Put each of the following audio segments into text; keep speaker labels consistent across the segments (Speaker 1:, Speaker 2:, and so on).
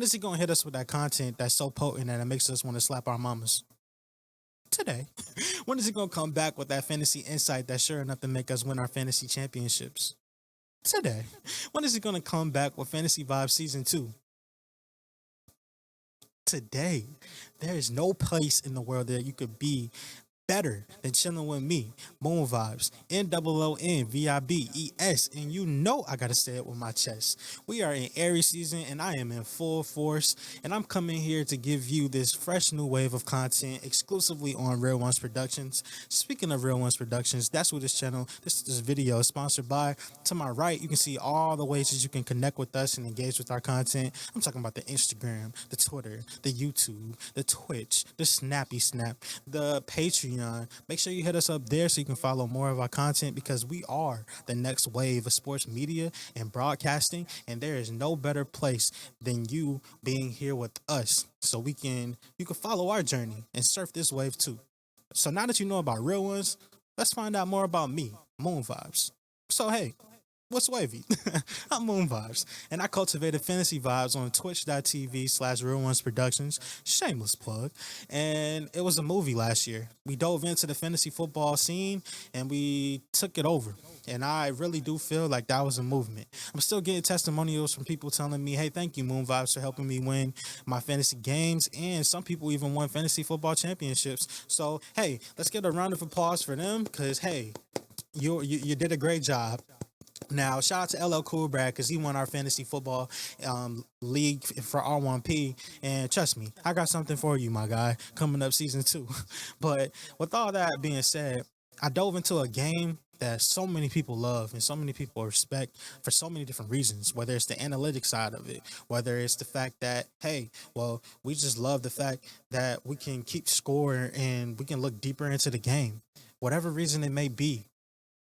Speaker 1: is he gonna hit us with that content that's so potent that it makes us want to slap our mamas? Today. When is he gonna come back with that fantasy insight that's sure enough to make us win our fantasy championships? Today. When is he gonna come back with Fantasy Vibes Season 2? Today. There is no place in the world that you could be better than chilling with me, MoonVibes, NOONVIBES, and you know I gotta say it with my chest. We are in Aries season, and I am in full force, and I'm coming here to give you this fresh new wave of content exclusively on Real Ones Productions. Speaking of Real Ones Productions, that's what this channel, this video is sponsored by. To my right, you can see all the ways that you can connect with us and engage with our content. I'm talking about the Instagram, the Twitter, the YouTube, the Twitch, the Snappy Snap, the Patreon. Make sure you hit us up there so you can follow more of our content, because we are the next wave of sports media and broadcasting, and there is no better place than you being here with us so you can follow our journey and surf this wave too. So now that you know about Real Ones, let's find out more about me, MoonVibes. So hey, what's wavy? I'm MoonVibes, and I cultivated Fantasy Vibes on twitch.tv/Real Ones Productions. Shameless plug. And it was a movie last year. We dove into the fantasy football scene and we took it over. And I really do feel like that was a movement. I'm still getting testimonials from people telling me, hey, thank you, MoonVibes, for helping me win my fantasy games. And some people even won fantasy football championships. So, hey, let's get a round of applause for them, because, hey, you did a great job. Now, shout out to LL Cool Brad, because he won our fantasy football league for R1P. And trust me, I got something for you, my guy, coming up season 2. But with all that being said, I dove into a game that so many people love and so many people respect for so many different reasons, whether it's the analytic side of it, whether it's the fact that, hey, well, we just love the fact that we can keep score and we can look deeper into the game. Whatever reason it may be,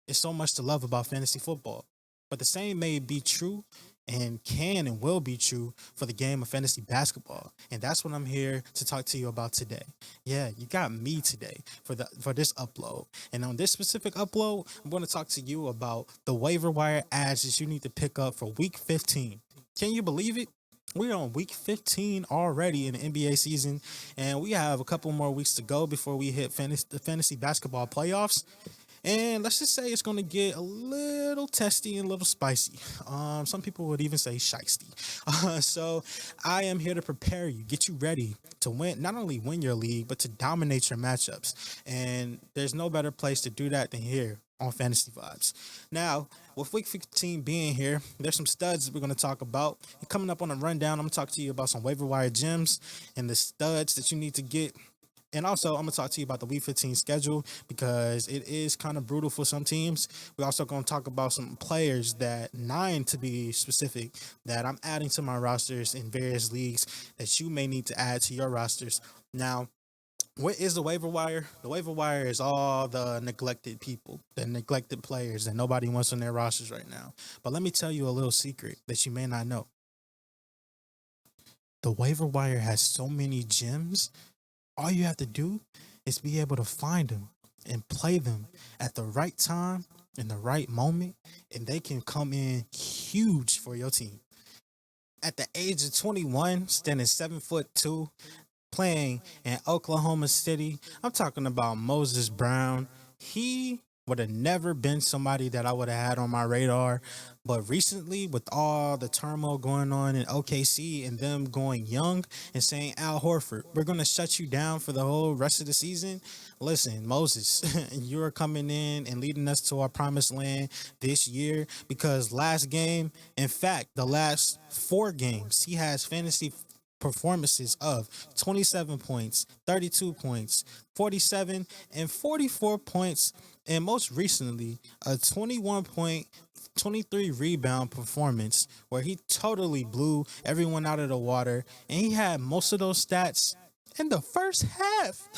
Speaker 1: it's so much to love about fantasy football. But the same may be true and can and will be true for the game of fantasy basketball. And that's what I'm here to talk to you about today. Yeah, you got me today for this upload. And on this specific upload, I'm going to talk to you about the waiver wire ads that you need to pick up for week 15. Can you believe it? We're on week 15 already in the NBA season, and we have a couple more weeks to go before we hit the fantasy basketball playoffs. And let's just say it's going to get a little testy and a little spicy. Some people would even say shiesty. So I am here to prepare you, get you ready to win, not only win your league, but to dominate your matchups. And there's no better place to do that than here on Fantasy Vibes. Now, with week 15 being here, there's some studs that we're going to talk about. And coming up on the rundown, I'm going to talk to you about some waiver wire gems and the studs that you need to get. And also, I'm going to talk to you about the Week 15 schedule, because it is kind of brutal for some teams. We're also going to talk about some players, 9 to be specific, that I'm adding to my rosters in various leagues that you may need to add to your rosters. Now, what is the waiver wire? The waiver wire is all the neglected people, the neglected players that nobody wants on their rosters right now. But let me tell you a little secret that you may not know. The waiver wire has so many gems. All you have to do is be able to find them and play them at the right time, in the right moment, and they can come in huge for your team. At the age of 21, standing 7'2", playing in Oklahoma City, I'm talking about Moses Brown. He would have never been somebody that I would have had on my radar. But recently, with all the turmoil going on in OKC and them going young and saying, Al Horford, we're going to shut you down for the whole rest of the season. Listen, Moses, you're coming in and leading us to our promised land this year, because last game, in fact, the last 4 games, he has fantasy performances of 27 points, 32 points, 47, and 44 points. And most recently, a 21 point, 23 rebound performance where he totally blew everyone out of the water. And he had most of those stats in the first half.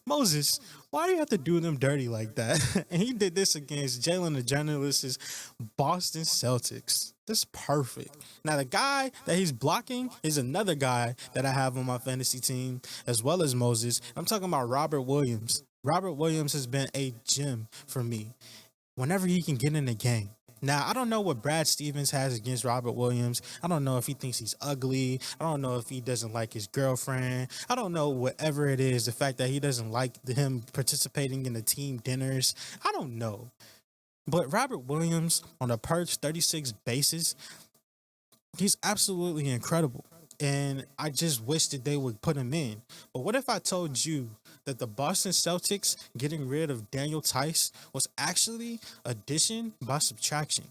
Speaker 1: Moses, why do you have to do them dirty like that? And he did this against Jalen the Journalist's Boston Celtics. That's perfect. Now, the guy that he's blocking is another guy that I have on my fantasy team, as well as Moses. I'm talking about Robert Williams. Robert Williams has been a gem for me. Whenever he can get in the game, Now, I don't know what Brad Stevens has against Robert Williams. I don't know if he thinks he's ugly. I don't know if he doesn't like his girlfriend. I don't know whatever it is, the fact that he doesn't like him participating in the team dinners. I don't know. But Robert Williams on a per 36 basis, he's absolutely incredible. And I just wish that they would put him in. But what if I told you that the Boston Celtics getting rid of Daniel Tice was actually addition by subtraction?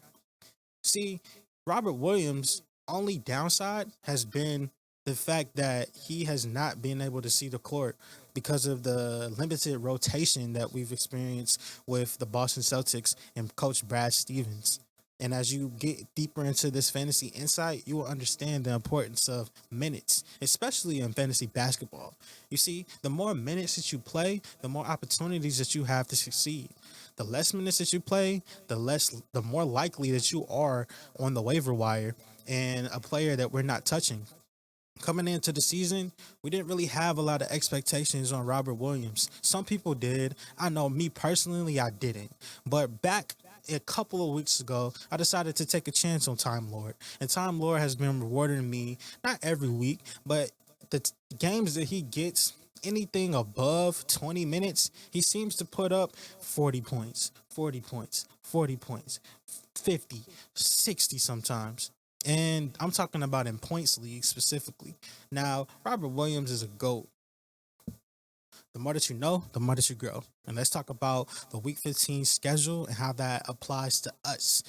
Speaker 1: See, Robert Williams' only downside has been the fact that he has not been able to see the court because of the limited rotation that we've experienced with the Boston Celtics and Coach Brad Stevens. And as you get deeper into this fantasy insight, you will understand the importance of minutes, especially in fantasy basketball. You see, the more minutes that you play, the more opportunities that you have to succeed. The less minutes that you play, the more likely that you are on the waiver wire and a player that we're not touching. Coming into the season, we didn't really have a lot of expectations on Robert Williams. Some people did. I know me personally, I didn't. But back a couple of weeks ago, I decided to take a chance on Time Lord. And Time Lord has been rewarding me, not every week, but games that he gets anything above 20 minutes, he seems to put up 40 points, 40 points, 40 points, 50, 60 sometimes. And I'm talking about in points league specifically. Now, Robert Williams is a GOAT. The more that you know, the more that you grow. And let's talk about the Week 15 schedule and how that applies to us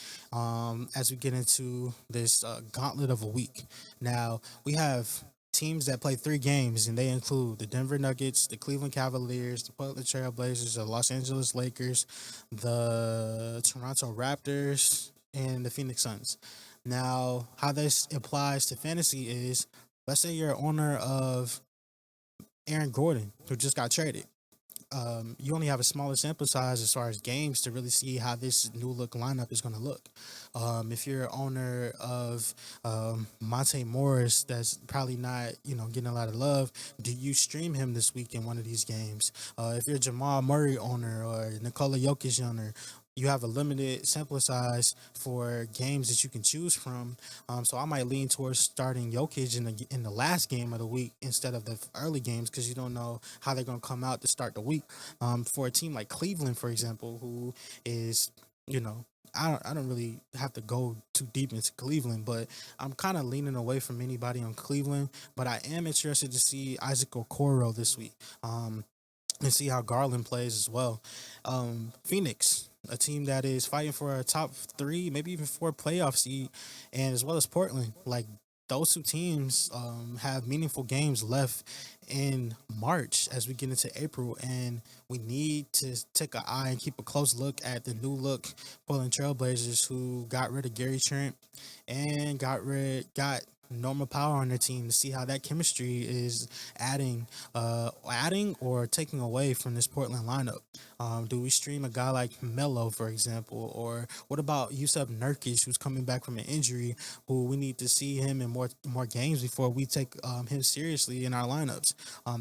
Speaker 1: as we get into this gauntlet of a week. Now, we have teams that play 3 games, and they include the Denver Nuggets, the Cleveland Cavaliers, the Portland Trail Blazers, the Los Angeles Lakers, the Toronto Raptors, and the Phoenix Suns. Now, how this applies to fantasy is, let's say you're an owner of Aaron Gordon, who just got traded. You only have a smaller sample size as far as games to really see how this new look lineup is going to look. If you're an owner of Monte Morris, that's probably not getting a lot of love. Do you stream him this week in one of these games? If you're a Jamal Murray owner or Nikola Jokic owner, you have a limited sample size for games that you can choose from. So I might lean towards starting Jokic in the last game of the week instead of the early games because you don't know how they're going to come out to start the week. For a team like Cleveland, for example, who is I don't really have to go too deep into Cleveland, but I'm kind of leaning away from anybody on Cleveland. But I am interested to see Isaac Okoro this week. And see how Garland plays as well. Phoenix, a team that is fighting for a top 3, maybe even 4 playoff seed, and as well as Portland. Like those two teams have meaningful games left in March as we get into April, and we need to take an eye and keep a close look at the new look Portland Trailblazers, who got rid of Gary Trent and got Normal Power on their team, to see how that chemistry is adding or taking away from this Portland lineup. Do we stream a guy like Melo, for example, or what about Yusuf Nurkic, who's coming back from an injury, who we need to see him in more games before we take him seriously in our lineups?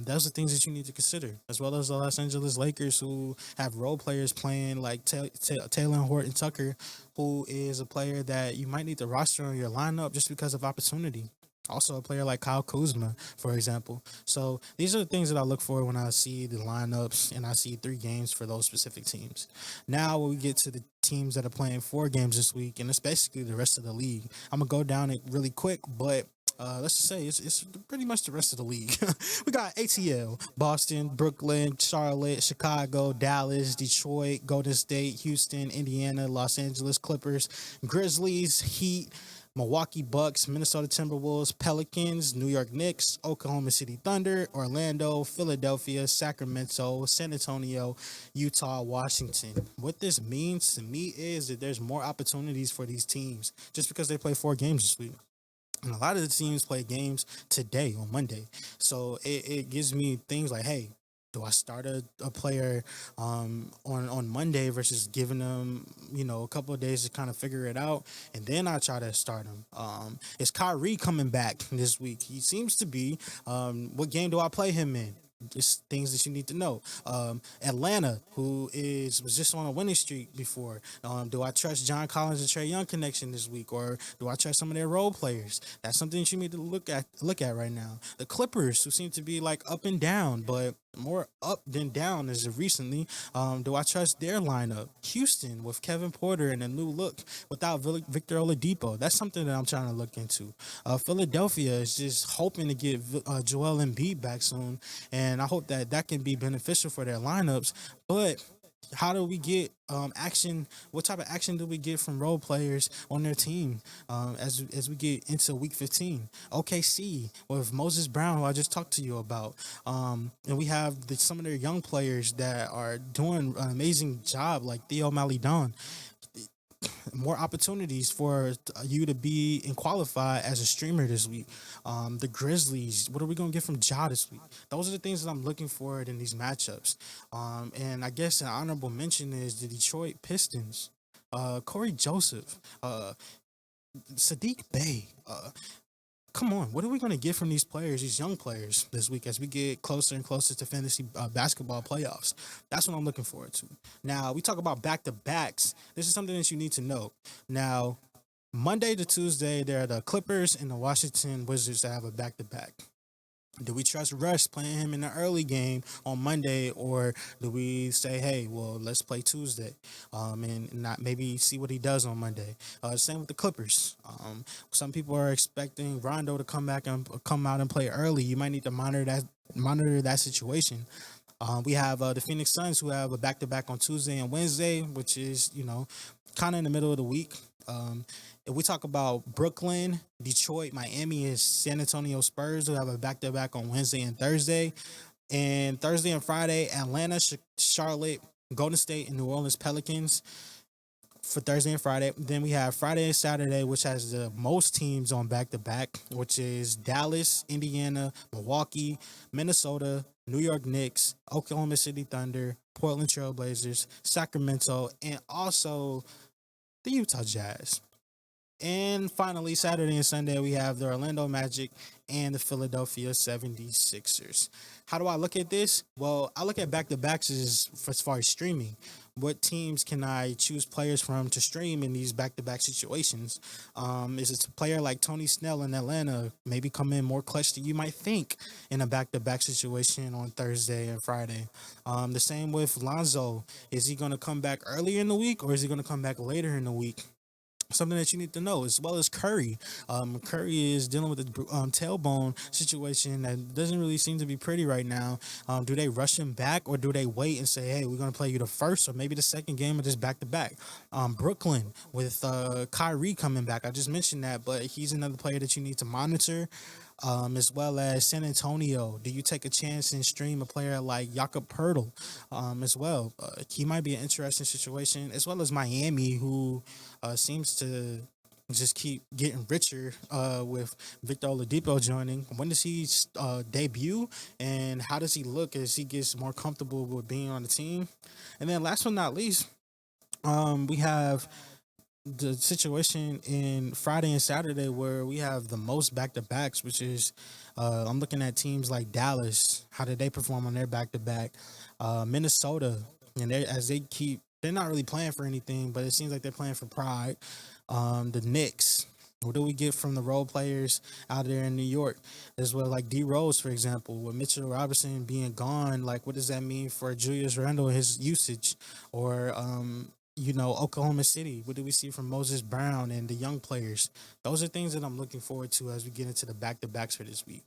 Speaker 1: Those are things that you need to consider, as well as the Los Angeles Lakers, who have role players playing like Taylor Horton Tucker, who is a player that you might need to roster on your lineup just because of opportunity. Also, a player like Kyle Kuzma, for example. So these are the things that I look for when I see the lineups and I see 3 games for those specific teams. Now, when we get to the teams that are playing 4 games this week, and it's basically the rest of the league, I'm going to go down it really quick, but let's just say it's pretty much the rest of the league. We got ATL, Boston, Brooklyn, Charlotte, Chicago, Dallas, Detroit, Golden State, Houston, Indiana, Los Angeles Clippers, Grizzlies, Heat, Milwaukee Bucks, Minnesota Timberwolves, Pelicans, New York Knicks, Oklahoma City Thunder, Orlando, Philadelphia, Sacramento, San Antonio, Utah, Washington. What this means to me is that there's more opportunities for these teams just because they play 4 games this week. And a lot of the teams play games today on Monday. So it gives me things like, hey, do I start a player on Monday versus giving them, a couple of days to kind of figure it out, and then I try to start him? Is Kyrie coming back this week? He seems to be. What game do I play him in? just things that you need to know. Atlanta, who is was just on a winning streak before. Do I trust John Collins and Trey Young connection this week, or do I trust some of their role players? That's something that you need to look at right now. The Clippers, who seem to be like up and down, but more up than down as of recently. Do I trust their lineup? Houston with Kevin Porter and a new look without Victor Oladipo. That's something that I'm trying to look into. Philadelphia is just hoping to get Joel Embiid back soon, and I hope that that can be beneficial for their lineups. But how do we get action? What type of action do we get from role players on their team as we get into Week 15? OKC with Moses Brown, who I just talked to you about, and we have some of their young players that are doing an amazing job, like Theo Maledon. More opportunities for you to be and qualify as a streamer this week. The Grizzlies, what are we going to get from Ja this week? Those are the things that I'm looking for in these matchups. And I guess an honorable mention is the Detroit Pistons. Corey Joseph, Sadiq Bey. Come on, what are we going to get from these players, these young players, this week as we get closer and closer to fantasy basketball playoffs? That's what I'm looking forward to. Now, we talk about back to backs. This is something that you need to know. Now, Monday to Tuesday, there are the Clippers and the Washington Wizards that have a back to back. Do we trust Russ playing him in the early game on Monday, or do we say, hey, well, let's play Tuesday, and not maybe see what he does on Monday? Same with the Clippers. Some people are expecting Rondo to come back and come out and play early. You might need to monitor that situation. We have the Phoenix Suns, who have a back to back on Tuesday and Wednesday, which is kind of in the middle of the week. If we talk about Brooklyn, Detroit, Miami, is San Antonio Spurs, who have a back to back on Wednesday and Thursday. And Thursday and Friday, Atlanta, Charlotte, Golden State, and New Orleans Pelicans for Thursday and Friday. Then we have Friday and Saturday, which has the most teams on back to back, which is Dallas, Indiana, Milwaukee, Minnesota, New York Knicks, Oklahoma City Thunder, Portland Trailblazers, Sacramento, and also the Utah Jazz. And finally, Saturday and Sunday, we have the Orlando Magic and the Philadelphia 76ers. How do I look at this? Well, I look at back to backs as far as streaming. What teams can I choose players from to stream in these back to back situations? Is it a player like Tony Snell in Atlanta maybe come in more clutch than you might think in a back to back situation on Thursday and Friday? The same with Lonzo. Is he going to come back earlier in the week, or is he going to come back later in the week? Something that you need to know, as well as Curry. Curry is dealing with a tailbone situation that doesn't really seem to be pretty right now. Do they rush him back, or do they wait and say, hey, we're going to play you the first or maybe the second game of this back to back? Brooklyn with Kyrie coming back. I just mentioned that, but he's another player that you need to monitor. As well as San Antonio. Do you take a chance and stream a player like Jakob Pertl as well? He might be an interesting situation, as well as Miami, who seems to just keep getting richer with Victor Oladipo joining. When does he debut, and how does he look as he gets more comfortable with being on the team? And then last but not least, we have the situation in Friday and Saturday where we have the most back to backs, which is I'm looking at teams like Dallas. How did they perform on their back to back? Minnesota, and they're not really playing for anything, but it seems like they're playing for pride. The Knicks. What do we get from the role players out there in New York, as well, like D Rose, for example, with Mitchell Robinson being gone? Like, what does that mean for Julius Randle and his usage? Or Oklahoma City. What do we see from Moses Brown and the young players? Those are things that I'm looking forward to as we get into the back to backs for this week.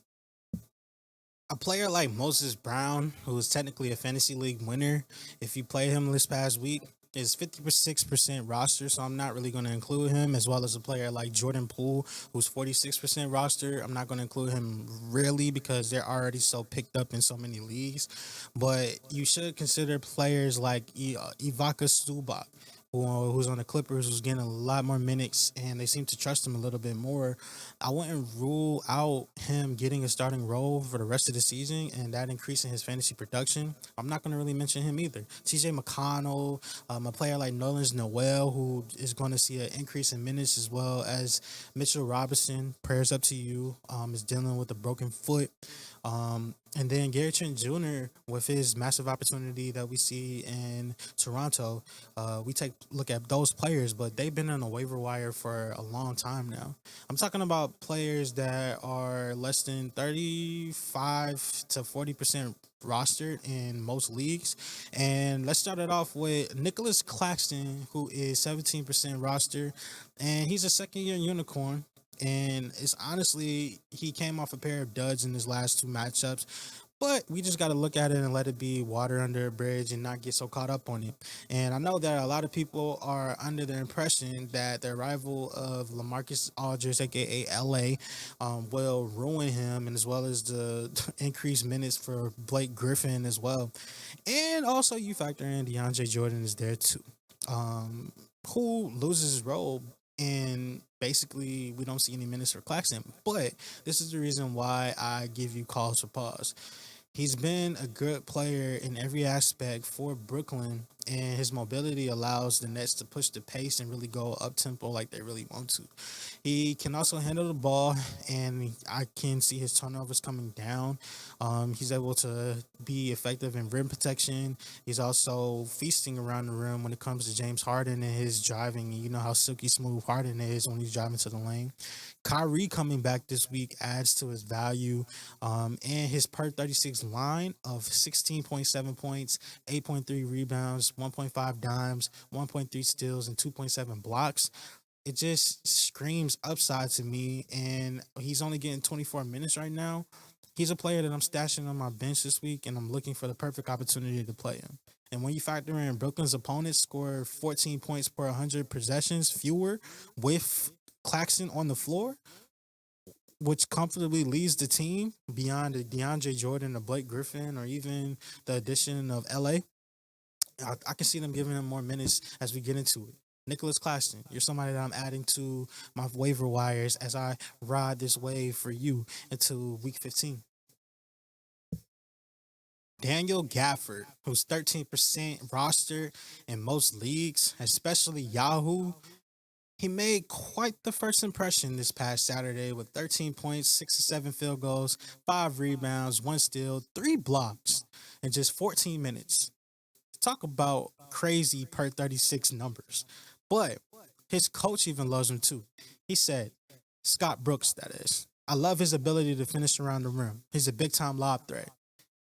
Speaker 1: A player like Moses Brown, who is technically a fantasy league winner, if you played him this past week, is 56% roster, so I'm not really going to include him, as well as a player like Jordan Poole, who's 46% roster. I'm not going to include him really because they're already so picked up in so many leagues. But you should consider players like Ivaka Zubac, who's on the Clippers, who's getting a lot more minutes, and they seem to trust him a little bit more. I wouldn't rule out him getting a starting role for the rest of the season and that increasing his fantasy production. I'm not going to really mention him either. TJ McConnell, a player like Nerlens Noel, who is going to see an increase in minutes, as well as Mitchell Robinson, prayers up to you, is dealing with a broken foot. And then Gary Trent Jr. with his massive opportunity that we see in Toronto, we take a look at those players, but they've been on the waiver wire for a long time now. I'm talking about players that are less than 35 to 40% rostered in most leagues. And let's start it off with Nicholas Claxton, who is 17% rostered, and he's a second year unicorn. And it's honestly, he came off a pair of duds in his last two matchups, but we just got to look at it and let it be water under a bridge and not get so caught up on it. And I know that a lot of people are under the impression that the arrival of LaMarcus Aldridge, aka LA, will ruin him, and as well as the increased minutes for Blake Griffin as well. And also, you factor in DeAndre Jordan is there too, who loses his role. And basically, we don't see any minutes for Claxton. But this is the reason why I give you cause for pause. He's been a good player in every aspect for Brooklyn, and his mobility allows the Nets to push the pace and really go up tempo like they really want to. He can also handle the ball, and I can see his turnovers coming down. He's able to be effective in rim protection. He's also feasting around the rim when it comes to James Harden and his driving. And you know how silky smooth Harden is when he's driving to the lane. Kyrie coming back this week adds to his value, and his per 36 line of 16.7 points, 8.3 rebounds, 1.5 dimes, 1.3 steals, and 2.7 blocks. It just screams upside to me, and he's only getting 24 minutes right now. He's a player that I'm stashing on my bench this week, and I'm looking for the perfect opportunity to play him. And when you factor in Brooklyn's opponents score 14 points per 100 possessions fewer with Claxton on the floor, which comfortably leads the team beyond the DeAndre Jordan or Blake Griffin or even the addition of LA. I can see them giving him more minutes as we get into it. Nicholas Claxton, you're somebody that I'm adding to my waiver wires as I ride this wave for you into week 15. Daniel Gafford, who's 13% rostered in most leagues, especially Yahoo. He made quite the first impression this past Saturday with 13 points, 6 to 7 field goals, 5 rebounds, 1 steal, 3 blocks in just 14 minutes. Talk about crazy per 36 numbers. But his coach even loves him too. He said, Scott Brooks, that is. I love his ability to finish around the rim. He's a big time lob threat.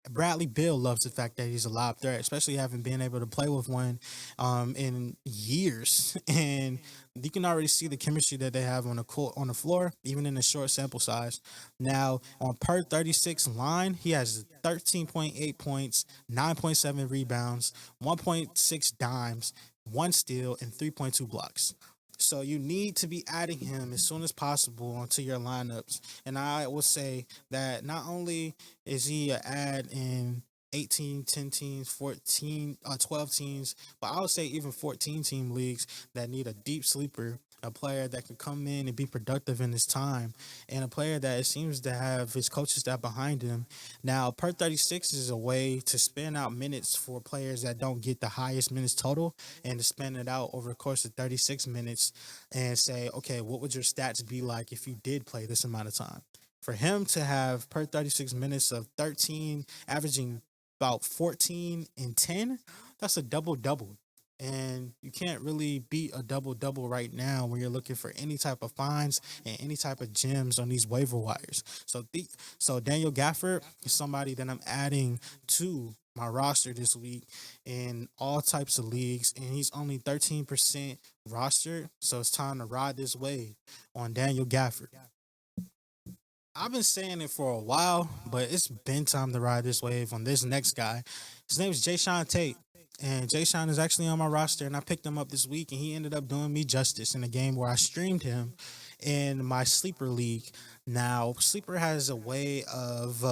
Speaker 1: Bradley Bill loves the fact that he's a lob threat, especially having been able to play with one in years. And you can already see the chemistry that they have on the court, on the floor, even in a short sample size. Now, on per 36 line, he has 13.8 points, 9.7 rebounds, 1.6 dimes, 1 steal, and 3.2 blocks. So you need to be adding him as soon as possible onto your lineups. And I will say that not only is he an ad in 18, 10 teams, 14, 12 teams, but I would say even 14 team leagues that need a deep sleeper, a player that can come in and be productive in his time, and a player that it seems to have his coaching staff behind him. Now, per 36 is a way to span out minutes for players that don't get the highest minutes total and to span it out over the course of 36 minutes and say, okay, what would your stats be like if you did play this amount of time? For him to have per 36 minutes of 13, averaging about 14 and 10, that's a double double. And you can't really beat a double double right now when you're looking for any type of finds and any type of gems on these waiver wires. So Daniel Gafford is somebody that I'm adding to my roster this week in all types of leagues, and he's only 13% rostered. So it's time to ride this wave on Daniel Gafford. I've been saying it for a while, but it's been time to ride this wave on this next guy. His name is Jay Sean Tate. And Jay Sean is actually on my roster, and I picked him up this week, and he ended up doing me justice in a game where I streamed him in my sleeper league. Now, sleeper has a way of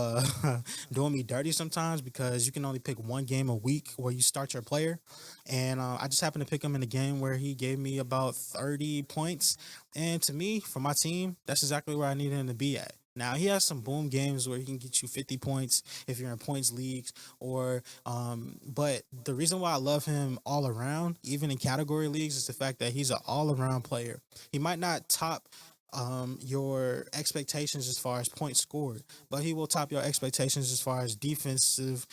Speaker 1: doing me dirty sometimes because you can only pick one game a week where you start your player. And I just happened to pick him in a game where he gave me about 30 points. And to me, for my team, that's exactly where I needed him to be at. Now he has some boom games where he can get you 50 points if you're in points leagues, or but the reason why I love him all around, even in category leagues, is the fact that he's an all around player. He might not top your expectations as far as points scored, but he will top your expectations as far as defensive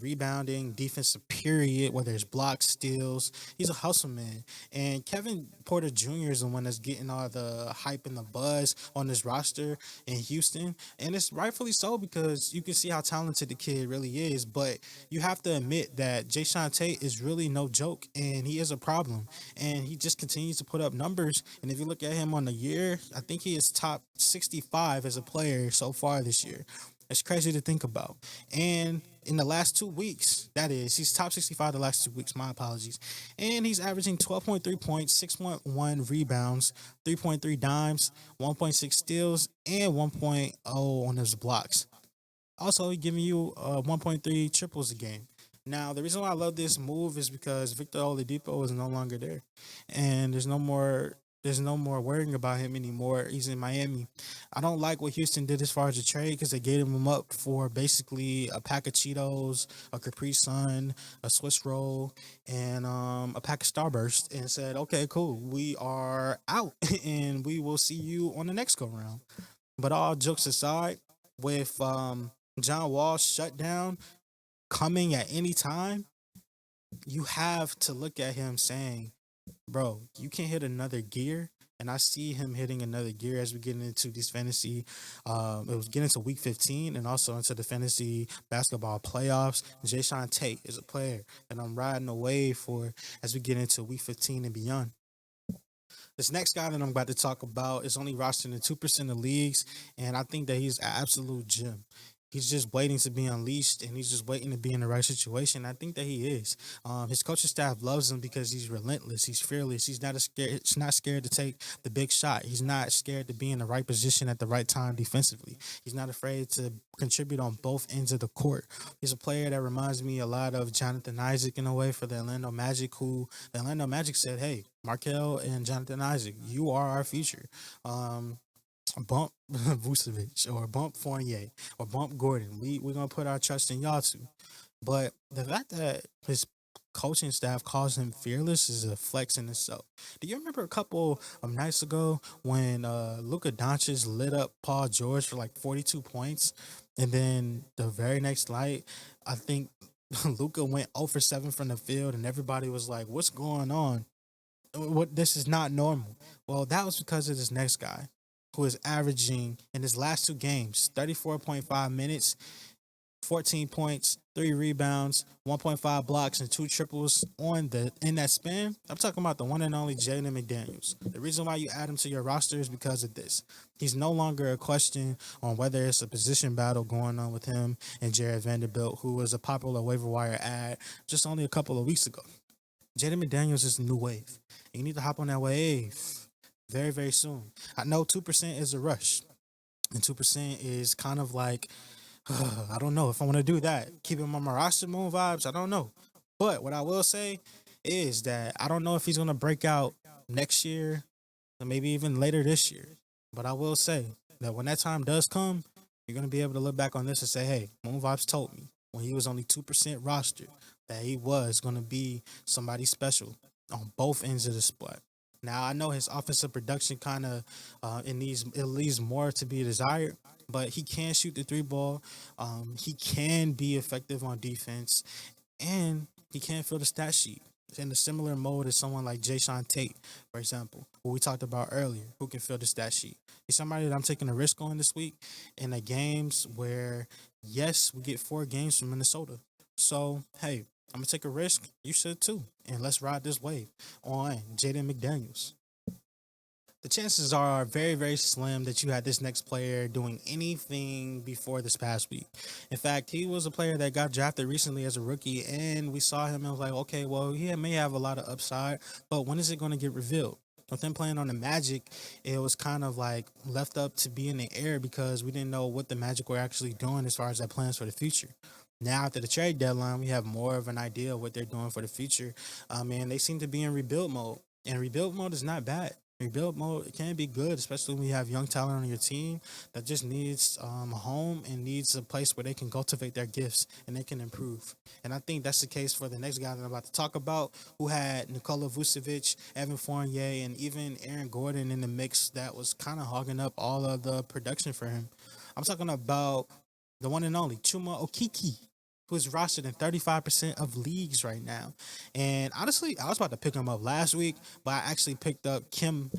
Speaker 1: rebounding, defensive period, whether it's blocks, steals. He's a hustle man, and Kevin Porter Jr. is the one that's getting all the hype and the buzz on this roster in Houston, and it's rightfully so because you can see how talented the kid really is. But you have to admit that Jay Tate is really no joke, and he is a problem, and he just continues to put up numbers. And if you look at him on the year, I think he is top 65 as a player so far this year. It's crazy to think about. And in the last 2 weeks, that is, he's top 65 the last 2 weeks. My apologies. And he's averaging 12.3 points, 6.1 rebounds, 3.3 dimes, 1.6 steals, and 1.0 on his blocks. Also, he's giving you 1.3 triples a game. Now, the reason why I love this move is because Victor Oladipo is no longer there, and there's no more worrying about him anymore. He's in Miami. I don't like what Houston did as far as the trade because they gave him up for basically a pack of Cheetos, a Capri Sun, a Swiss roll, and a pack of Starburst, and said, "Okay, cool, we are out, and we will see you on the next go round." But all jokes aside, with John Wall's shutdown coming at any time, you have to look at him saying, bro, you can hit another gear. And I see him hitting another gear as we get into these fantasy. It was getting to week 15 and also into the fantasy basketball playoffs. Jay Tate is a player that I'm riding away for as we get into week 15 and beyond. This next guy that I'm about to talk about is only rostered in 2% of leagues, and I think that he's an absolute gem. He's just waiting to be unleashed, and he's just waiting to be in the right situation. I think that he is. His coaching staff loves him because he's relentless. He's fearless. He's not scared to take the big shot. He's not scared to be in the right position at the right time defensively. He's not afraid to contribute on both ends of the court. He's a player that reminds me a lot of Jonathan Isaac in a way for the Orlando Magic, who the Orlando Magic said, "Hey, Markel and Jonathan Isaac, you are our future." Bump Vucevic or bump Fournier or bump Gordon. We're gonna put our trust in y'all too. But the fact that his coaching staff calls him fearless is a flex in itself. Do you remember a couple of nights ago when Luka Doncic lit up Paul George for like 42 points, and then the very next night, I think Luka went 0 for 7 from the field, and everybody was like, "What's going on? What, this is not normal." Well, that was because of this next guy who is averaging in his last two games 34.5 minutes, 14 points, 3 rebounds, 1.5 blocks, and 2 triples on the in that span. I'm talking about the one and only Jaden McDaniels. The reason why you add him to your roster is because of this. He's no longer a question on whether it's a position battle going on with him and Jared Vanderbilt, who was a popular waiver wire ad just only a couple of weeks ago. Jaden McDaniels is the new wave. You need to hop on that wave very, very soon. I know 2% is a rush, and 2% is kind of like, I don't know if I want to do that. Keep him on my roster, MoonVibes. I don't know. But what I will say is that I don't know if he's going to break out next year or maybe even later this year. But I will say that when that time does come, you're going to be able to look back on this and say, hey, MoonVibes told me when he was only 2% rostered that he was going to be somebody special on both ends of the split. Now I know his offensive production kind of it leaves more to be desired, but he can shoot the three ball. He can be effective on defense, and he can fill the stat sheet in a similar mode as someone like Jay Tate, for example, who we talked about earlier, who can fill the stat sheet. He's somebody that I'm taking a risk on this week in the games where, yes, we get 4 games from Minnesota. So, hey, I'm going to take a risk. You should too. And let's ride this wave on Jaden McDaniels. The chances are very, very slim that you had this next player doing anything before this past week. In fact, he was a player that got drafted recently as a rookie, and we saw him and was like, okay, well, he may have a lot of upside, but when is it going to get revealed? With him playing on the Magic, it was kind of like left up to be in the air because we didn't know what the Magic were actually doing as far as their plans for the future. Now, after the trade deadline, we have more of an idea of what they're doing for the future. And they seem to be in rebuild mode. And rebuild mode is not bad. Rebuild mode can be good, especially when you have young talent on your team that just needs a home and needs a place where they can cultivate their gifts and they can improve. And I think that's the case for the next guy that I'm about to talk about, who had Nikola Vucevic, Evan Fournier, and even Aaron Gordon in the mix that was kind of hogging up all of the production for him. I'm talking about the one and only Chuma Okiki, who's rostered in 35% of leagues right now. And honestly, I was about to pick him up last week, but I actually picked up Kim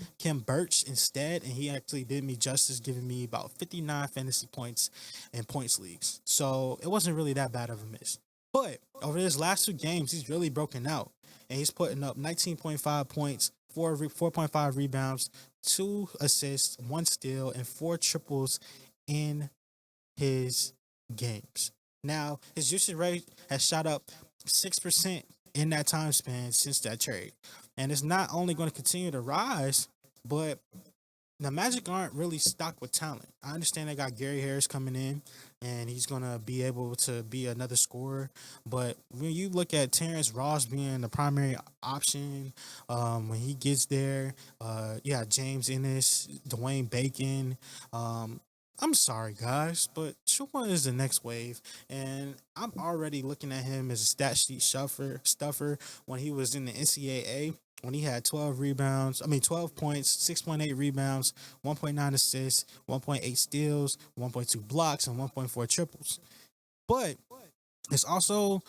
Speaker 1: Birch instead, and he actually did me justice, giving me about 59 fantasy points in points leagues. So it wasn't really that bad of a miss. But over his last two games, he's really broken out, and he's putting up 19.5 points, 4.5 rebounds, 2 assists, 1 steal, and 4 triples in his games. Now, his usage rate has shot up 6% in that time span since that trade. And it's not only going to continue to rise, but the Magic aren't really stocked with talent. I understand they got Gary Harris coming in, and he's going to be able to be another scorer. But when you look at Terrence Ross being the primary option, when he gets there, James Ennis, Dwayne Bacon, I'm sorry, guys, but Chuma is the next wave, and I'm already looking at him as a stat sheet stuffer when he was in the NCAA. When he had 12 points, 6.8 rebounds, 1.9 assists, 1.8 steals, 1.2 blocks, and 1.4 triples. But it's also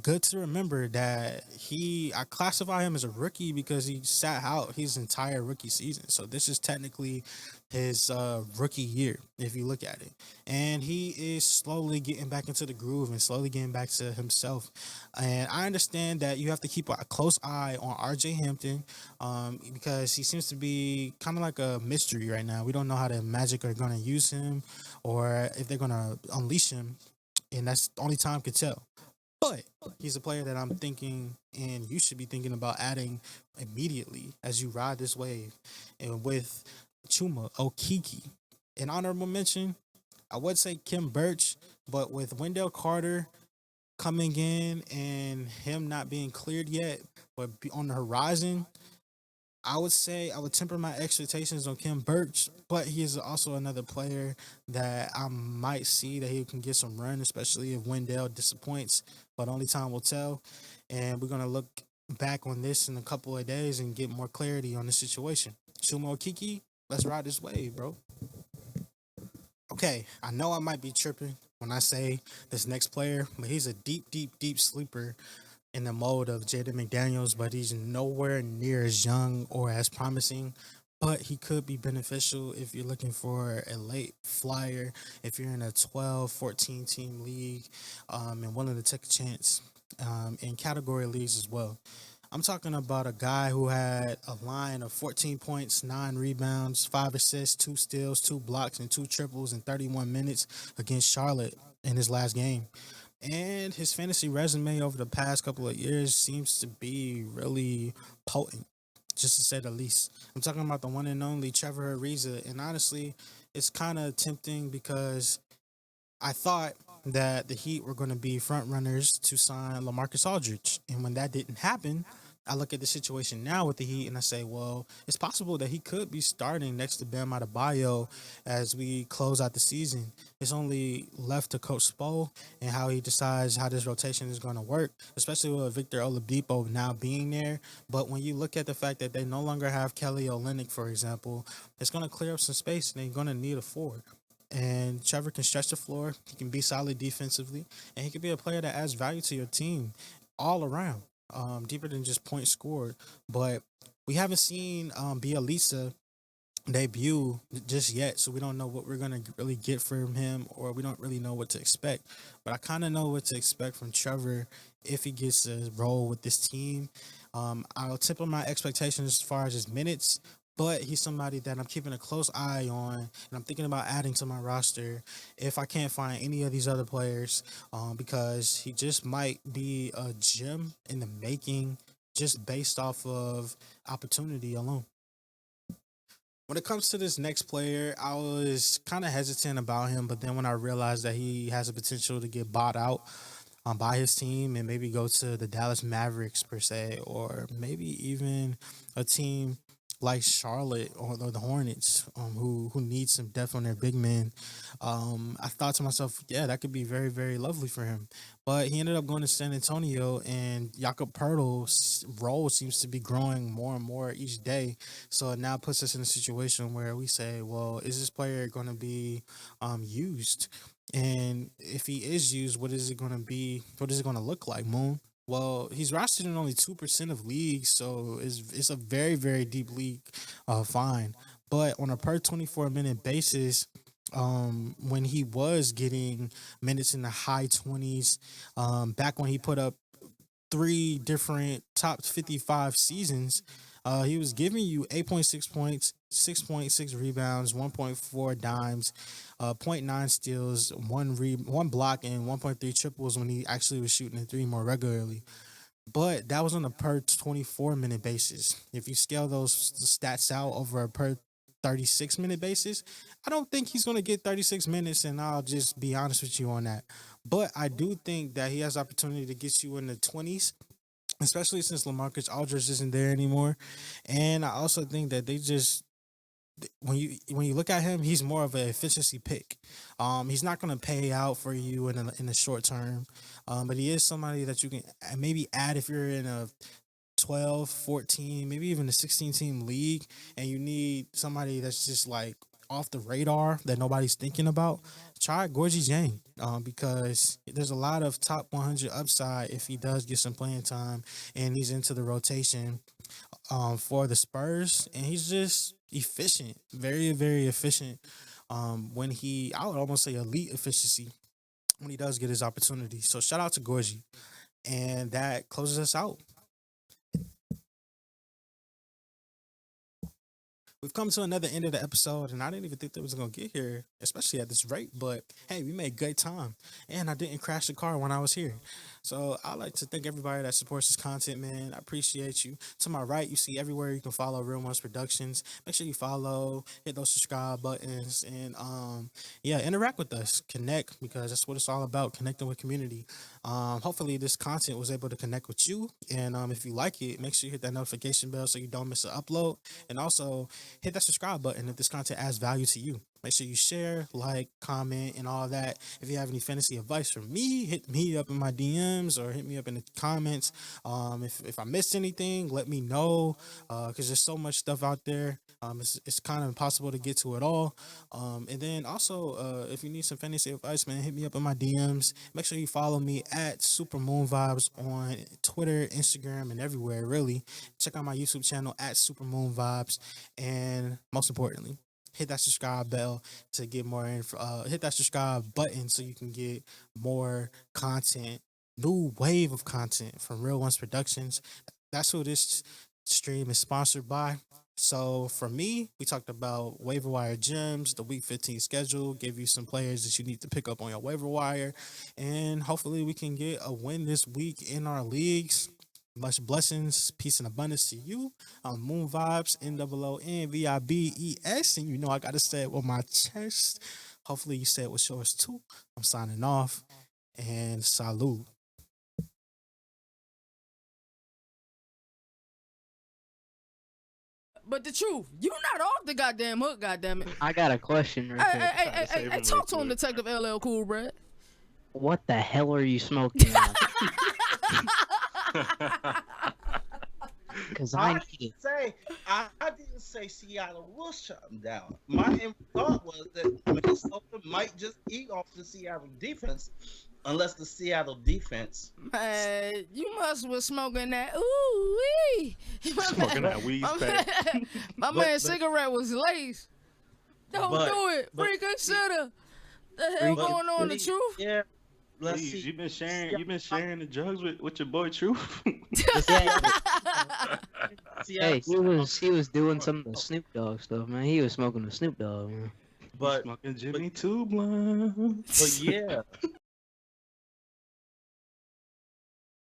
Speaker 1: good to remember that I classify him as a rookie because he sat out his entire rookie season. So this is technically his rookie year if you look at it, and he is slowly getting back into the groove and slowly getting back to himself. And I understand that you have to keep a close eye on RJ Hampton, because he seems to be kind of like a mystery right now. We don't know how the Magic are going to use him or if they're going to unleash him, and that's the only time could tell. But he's a player that I'm thinking, and you should be thinking about adding immediately as you ride this wave. And with Chuma Okiki, an honorable mention, I would say Kim Birch, but with Wendell Carter coming in and him not being cleared yet, but on the horizon, I would say I would temper my expectations on Kim Birch, but he is also another player that I might see that he can get some run, especially if Wendell disappoints. But only time will tell. And we're gonna look back on this in a couple of days and get more clarity on the situation. Sumo Kiki, let's ride this wave, bro. Okay, I know I might be tripping when I say this next player, but he's a deep sleeper in the mode of Jaden McDaniels, but he's nowhere near as young or as promising. But he could be beneficial if you're looking for a late flyer, if you're in a 12, 14 team league, and willing to take a chance in category leagues as well. I'm talking about a guy who had a line of 14 points, 9 rebounds, 5 assists, 2 steals, 2 blocks, and 2 triples in 31 minutes against Charlotte in his last game. And his fantasy resume over the past couple of years seems to be really potent, just to say the least. I'm talking about the one and only Trevor Ariza. And honestly, it's kind of tempting because I thought that the Heat were going to be front runners to sign LaMarcus Aldridge. And when that didn't happen, I look at the situation now with the Heat and I say, well, it's possible that he could be starting next to Bam Adebayo as we close out the season. It's only left to Coach Spo and how he decides how this rotation is going to work, especially with Victor Oladipo now being there. But when you look at the fact that they no longer have Kelly Olynyk, for example, it's going to clear up some space and they're going to need a forward. And Trevor can stretch the floor. He can be solid defensively, and he can be a player that adds value to your team all around, deeper than just points scored. But we haven't seen Bielitsa debut just yet, so we don't know what we're gonna really get from him, or we don't really know what to expect. But I kind of know what to expect from Trevor if he gets a role with this team. I'll temper my expectations as far as his minutes, but he's somebody that I'm keeping a close eye on, and I'm thinking about adding to my roster if I can't find any of these other players, because he just might be a gem in the making, just based off of opportunity alone. When it comes to this next player, I was kind of hesitant about him, but then when I realized that he has the potential to get bought out by his team and maybe go to the Dallas Mavericks per se, or maybe even a team like Charlotte or the Hornets, who need some depth on their big men. I thought to myself, yeah, that could be very, very lovely for him. But he ended up going to San Antonio, and Jakob Pertl's role seems to be growing more and more each day. So it now puts us in a situation where we say, well, is this player going to be used? And if he is used, what is it going to be? What is it going to look like, Moon? Well, he's rostered in only 2% of leagues, so it's a very, very deep league fine. But on a per 24-minute basis, when he was getting minutes in the high 20s, back when he put up three different top 55 seasons, he was giving you 8.6 points, 6.6 rebounds, 1.4 dimes, zero point 0.9 steals, one block, and 1.3 triples when he actually was shooting the three more regularly. But that was on a per 24-minute basis. If you scale those stats out over a per 36-minute basis, I don't think he's going to get 36 minutes, and I'll just be honest with you on that. But I do think that he has opportunity to get you in the 20s, especially since LaMarcus Aldridge isn't there anymore. And I also think that they just, when you look at him, he's more of an efficiency pick. He's not going to pay out for you in the short term, but he is somebody that you can maybe add if you're in a 12, 14, maybe even a 16 team league, and you need somebody that's just like off the radar that nobody's thinking about. Try Gorgie Jang, because there's a lot of top 100 upside if he does get some playing time and he's into the rotation for the Spurs, and he's just efficient, very, very efficient. I would almost say elite efficiency when he does get his opportunity. So shout out to Gorgie, and that closes us out. We've come to another end of the episode, and I didn't even think that was gonna get here, especially at this rate. But hey, we made great time, and I didn't crash the car when I was here. So I'd like to thank everybody that supports this content, man. I appreciate you. To my right, you see everywhere you can follow Real Ones Productions. Make sure you follow, hit those subscribe buttons, and yeah, interact with us, connect, because that's what it's all about, connecting with community. Hopefully this content was able to connect with you, and if you like it, make sure you hit that notification bell so you don't miss an upload, and also hit that subscribe button if this content adds value to you. Make sure you share, like, comment, and all that. If you have any fantasy advice for me, hit me up in my DMs or hit me up in the comments. If I missed anything, let me know, because there's so much stuff out there. It's kind of impossible to get to it all. And then also, if you need some fantasy advice, man, hit me up in my DMs. Make sure you follow me at Super MoonVibes on Twitter, Instagram, and everywhere, really. Check out my YouTube channel at Super MoonVibes. And most importantly, hit that subscribe bell to get more info. Hit that subscribe button so you can get more content, new wave of content from Real Ones Productions. That's who this stream is sponsored by. So for me, we talked about waiver wire gems, the week 15 schedule, gave you some players that you need to pick up on your waiver wire, and hopefully we can get a win this week in our leagues. Much blessings, peace, and abundance to you. Moon Vibes, NOONVIBES, and you know I gotta say it with my chest. Hopefully you say it with yours too. I'm signing off, and salute.
Speaker 2: But the truth, you not off the goddamn hook, goddammit.
Speaker 3: I got a question right
Speaker 2: Hey,
Speaker 3: there.
Speaker 2: hey, talk to him, Detective LL Cool, Brad.
Speaker 3: What the hell are you smoking on? Because I need it.
Speaker 4: I didn't say Seattle will shut them down. My thought was that Minnesota might just eat off the Seattle defense, unless the Seattle defense.
Speaker 2: Man, you must was smoking that. Ooh wee.
Speaker 5: Smoking that weed pack.
Speaker 2: My man's cigarette was laced. Don't do it. Reconsider. The hell going on? The truth?
Speaker 4: Yeah. Let's
Speaker 5: Please,
Speaker 4: see.
Speaker 5: you've been sharing the drugs with your boy Truth.
Speaker 3: Hey, he was doing some of the Snoop Dogg stuff, man. He was smoking the Snoop Dogg, man.
Speaker 4: But
Speaker 5: Smoking Jimmy too blunt.
Speaker 4: But yeah,